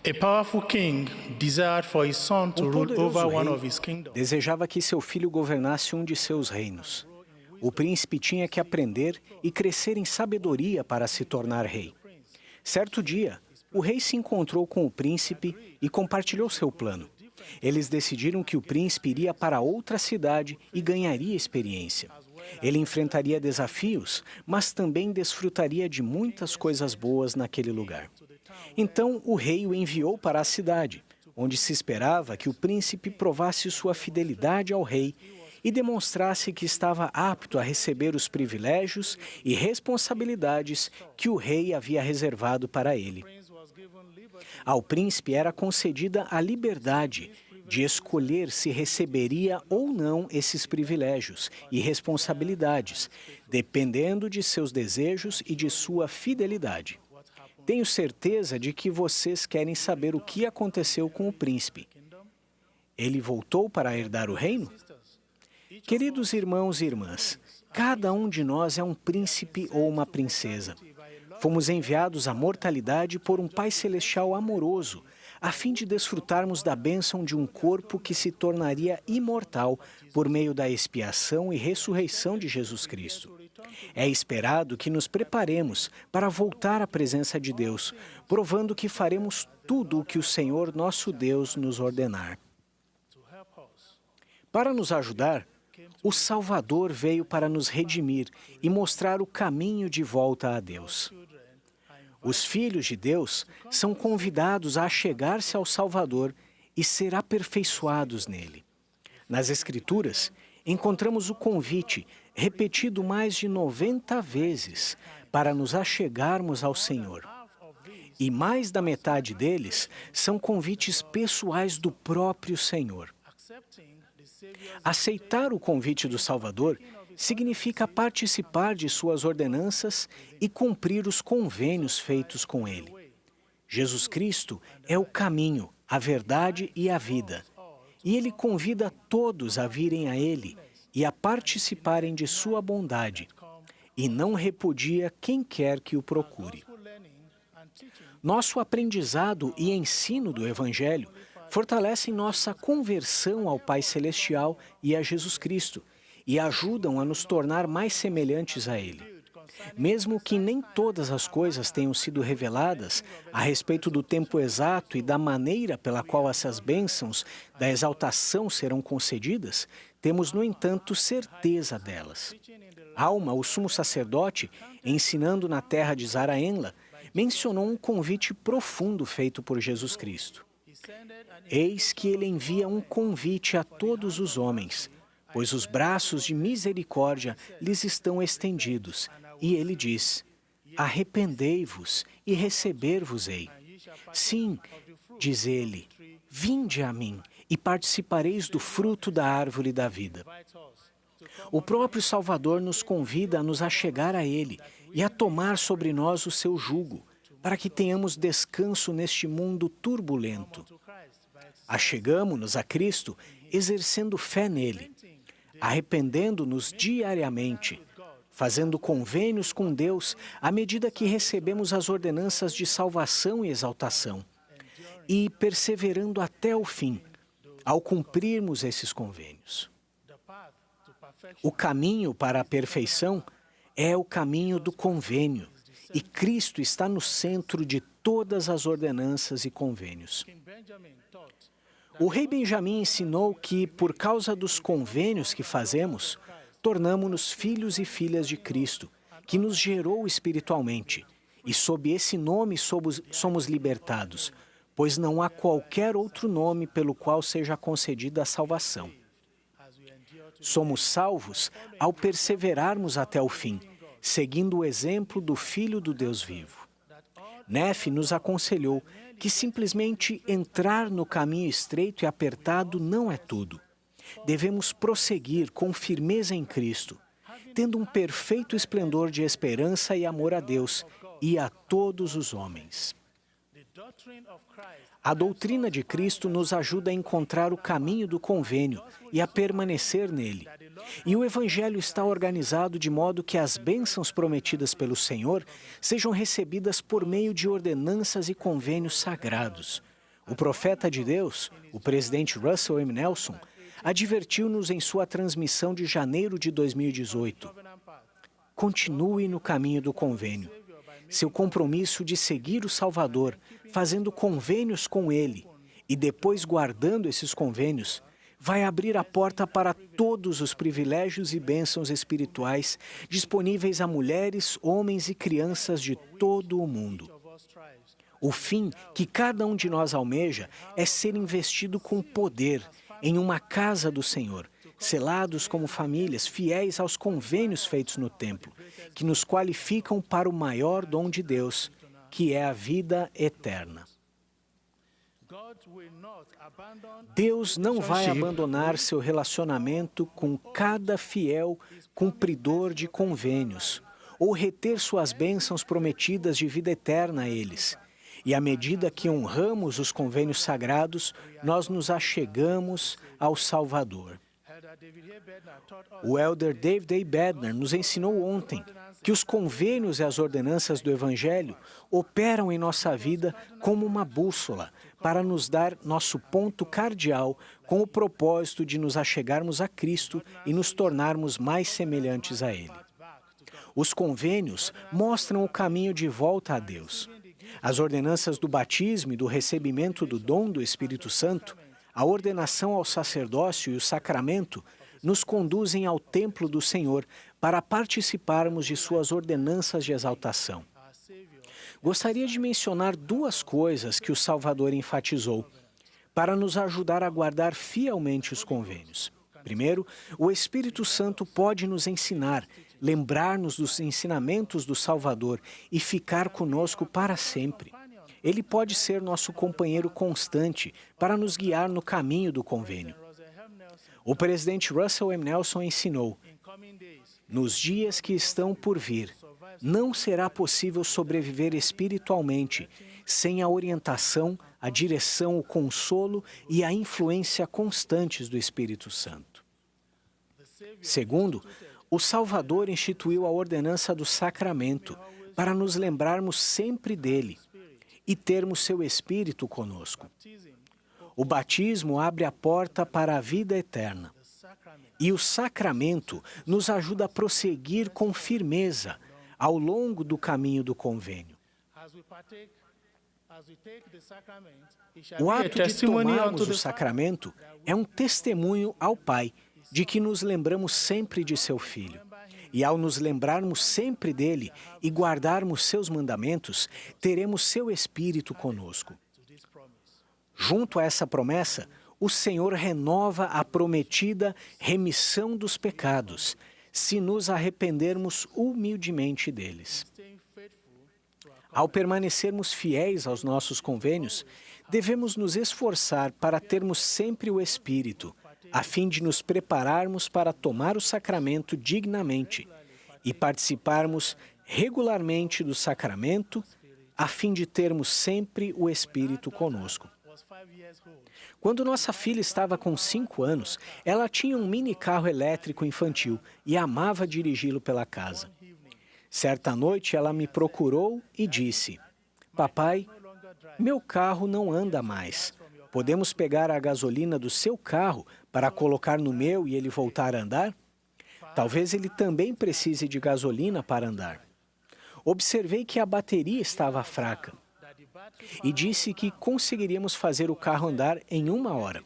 A powerful king desired for his son to Um rule over poderoso one rei of his kingdoms. desejava que seu filho governasse um de seus reinos. O príncipe tinha que aprender e crescer em sabedoria para se tornar rei. Certo dia, o rei se encontrou com o príncipe e compartilhou seu plano. Eles decidiram que o príncipe iria para outra cidade e ganharia experiência. Ele enfrentaria desafios, mas também desfrutaria de muitas coisas boas naquele lugar. Então o rei o enviou para a cidade, onde se esperava que o príncipe provasse sua fidelidade ao rei e demonstrasse que estava apto a receber os privilégios e responsabilidades que o rei havia reservado para ele. Ao príncipe era concedida a liberdade de escolher se receberia ou não esses privilégios e responsabilidades, dependendo de seus desejos e de sua fidelidade. Tenho certeza de que vocês querem saber o que aconteceu com o príncipe. Ele voltou para herdar o reino? Queridos irmãos e irmãs, cada um de nós é um príncipe ou uma princesa. Fomos enviados à mortalidade por um Pai Celestial amoroso, a fim de desfrutarmos da bênção de um corpo que se tornaria imortal por meio da expiação e ressurreição de Jesus Cristo. É esperado que nos preparemos para voltar à presença de Deus, provando que faremos tudo o que o Senhor nosso Deus nos ordenar. Para nos ajudar, o Salvador veio para nos redimir e mostrar o caminho de volta a Deus. Os filhos de Deus são convidados a chegar-se ao Salvador e ser aperfeiçoados nele. Nas Escrituras, encontramos o convite, repetido mais de 90 vezes, para nos achegarmos ao Senhor. E mais da metade deles são convites pessoais do próprio Senhor. Aceitar o convite do Salvador significa participar de suas ordenanças e cumprir os convênios feitos com ele. Jesus Cristo é o caminho, a verdade e a vida. E ele convida todos a virem a ele e a participarem de sua bondade, e não repudia quem quer que o procure. Nosso aprendizado e ensino do Evangelho fortalecem nossa conversão ao Pai Celestial e a Jesus Cristo, e ajudam a nos tornar mais semelhantes a Ele. Mesmo que nem todas as coisas tenham sido reveladas a respeito do tempo exato e da maneira pela qual essas bênçãos da exaltação serão concedidas, temos, no entanto, certeza delas. Alma, o sumo sacerdote, ensinando na terra de Zaraenla, mencionou um convite profundo feito por Jesus Cristo. Eis que ele envia um convite a todos os homens, pois os braços de misericórdia lhes estão estendidos. E ele diz: arrependei-vos e receber-vos-ei. Sim, diz ele, vinde a mim e participareis do fruto da árvore da vida. O próprio Salvador nos convida a nos achegar a ele e a tomar sobre nós o seu jugo, para que tenhamos descanso neste mundo turbulento. Achegamo-nos a Cristo exercendo fé nele, arrependendo-nos diariamente, fazendo convênios com Deus à medida que recebemos as ordenanças de salvação e exaltação, e perseverando até o fim, ao cumprirmos esses convênios. O caminho para a perfeição é o caminho do convênio, e Cristo está no centro de todas as ordenanças e convênios. O rei Benjamim ensinou que, por causa dos convênios que fazemos, tornamo-nos filhos e filhas de Cristo, que nos gerou espiritualmente, e sob esse nome somos libertados, pois não há qualquer outro nome pelo qual seja concedida a salvação. Somos salvos ao perseverarmos até o fim, seguindo o exemplo do Filho do Deus vivo. Nefe nos aconselhou que simplesmente entrar no caminho estreito e apertado não é tudo. Devemos prosseguir com firmeza em Cristo, tendo um perfeito esplendor de esperança e amor a Deus e a todos os homens. A doutrina de Cristo nos ajuda a encontrar o caminho do convênio e a permanecer nele. E o Evangelho está organizado de modo que as bênçãos prometidas pelo Senhor sejam recebidas por meio de ordenanças e convênios sagrados. O profeta de Deus, o presidente Russell M. Nelson, advertiu-nos em sua transmissão de janeiro de 2018. Continue no caminho do convênio. Seu compromisso de seguir o Salvador, fazendo convênios com Ele e depois guardando esses convênios, vai abrir a porta para todos os privilégios e bênçãos espirituais disponíveis a mulheres, homens e crianças de todo o mundo. O fim que cada um de nós almeja é ser investido com poder em uma casa do Senhor, selados como famílias, fiéis aos convênios feitos no templo, que nos qualificam para o maior dom de Deus, que é a vida eterna. Deus não vai abandonar seu relacionamento com cada fiel cumpridor de convênios, ou reter suas bênçãos prometidas de vida eterna a eles. E à medida que honramos os convênios sagrados, nós nos achegamos ao Salvador. O elder David A. Bednar nos ensinou ontem que os convênios e as ordenanças do Evangelho operam em nossa vida como uma bússola para nos dar nosso ponto cardeal com o propósito de nos achegarmos a Cristo e nos tornarmos mais semelhantes a Ele. Os convênios mostram o caminho de volta a Deus. As ordenanças do batismo e do recebimento do dom do Espírito Santo, a ordenação ao sacerdócio e o sacramento, nos conduzem ao templo do Senhor para participarmos de suas ordenanças de exaltação. Gostaria de mencionar duas coisas que o Salvador enfatizou para nos ajudar a guardar fielmente os convênios. Primeiro, o Espírito Santo pode nos ensinar, lembrar-nos dos ensinamentos do Salvador e ficar conosco para sempre. Ele pode ser nosso companheiro constante para nos guiar no caminho do convênio. O presidente Russell M. Nelson ensinou: nos dias que estão por vir, não será possível sobreviver espiritualmente sem a orientação, a direção, o consolo e a influência constantes do Espírito Santo. Segundo, o Salvador instituiu a ordenança do sacramento para nos lembrarmos sempre dele e termos seu Espírito conosco. O batismo abre a porta para a vida eterna. E o sacramento nos ajuda a prosseguir com firmeza ao longo do caminho do convênio. O ato de tomarmos o sacramento é um testemunho ao Pai de que nos lembramos sempre de seu Filho. E ao nos lembrarmos sempre dele e guardarmos seus mandamentos, teremos seu Espírito conosco. Junto a essa promessa, o Senhor renova a prometida remissão dos pecados, se nos arrependermos humildemente deles. Ao permanecermos fiéis aos nossos convênios, devemos nos esforçar para termos sempre o Espírito, a fim de nos prepararmos para tomar o sacramento dignamente e participarmos regularmente do sacramento, a fim de termos sempre o Espírito conosco. Quando nossa filha estava com 5 anos, ela tinha um mini carro elétrico infantil e amava dirigi-lo pela casa. Certa noite, ela me procurou e disse: "Papai, meu carro não anda mais. Podemos pegar a gasolina do seu carro para colocar no meu e ele voltar a andar? Talvez ele também precise de gasolina para andar." Observei que a bateria estava fraca e disse que conseguiríamos fazer o carro andar em 1 hora.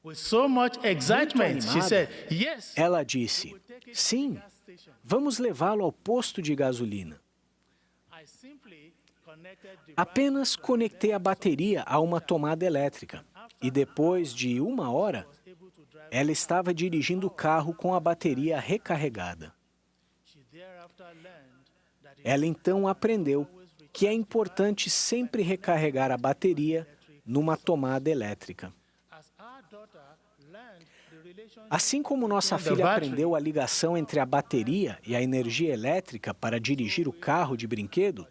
With so much excitement, she said, "Yes." Ela disse: "Sim, vamos levá-lo ao posto de gasolina." Apenas conectei a bateria a uma tomada elétrica e depois de 1 hora, ela estava dirigindo o carro com a bateria recarregada. Ela então aprendeu que é importante sempre recarregar a bateria numa tomada elétrica. Assim como nossa filha aprendeu a ligação entre a bateria e a energia elétrica para dirigir o carro de brinquedo,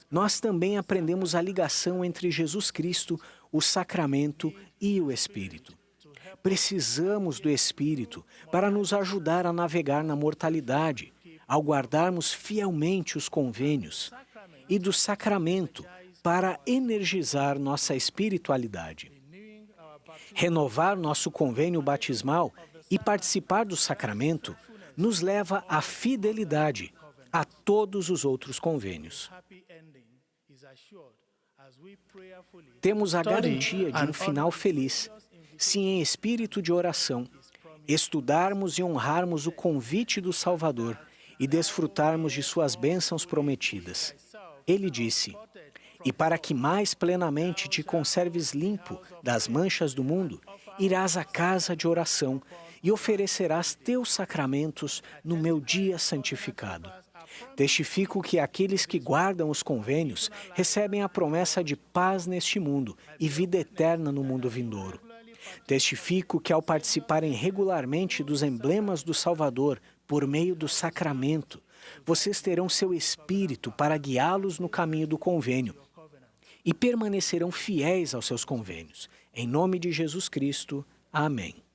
nós também aprendemos a ligação entre Jesus Cristo, o sacramento e o Espírito. Precisamos do Espírito para nos ajudar a navegar na mortalidade, ao guardarmos fielmente os convênios, e do sacramento para energizar nossa espiritualidade. Renovar nosso convênio batismal e participar do sacramento nos leva à fidelidade a todos os outros convênios. Temos a garantia de um final feliz, se em espírito de oração estudarmos e honrarmos o convite do Salvador e desfrutarmos de suas bênçãos prometidas. Ele disse: "E para que mais plenamente te conserves limpo das manchas do mundo, irás à casa de oração e oferecerás teus sacramentos no meu dia santificado. Testifico que aqueles que guardam os convênios recebem a promessa de paz neste mundo e vida eterna no mundo vindouro. Testifico que ao participarem regularmente dos emblemas do Salvador por meio do sacramento, vocês terão seu Espírito para guiá-los no caminho do convênio e permanecerão fiéis aos seus convênios. Em nome de Jesus Cristo. Amém."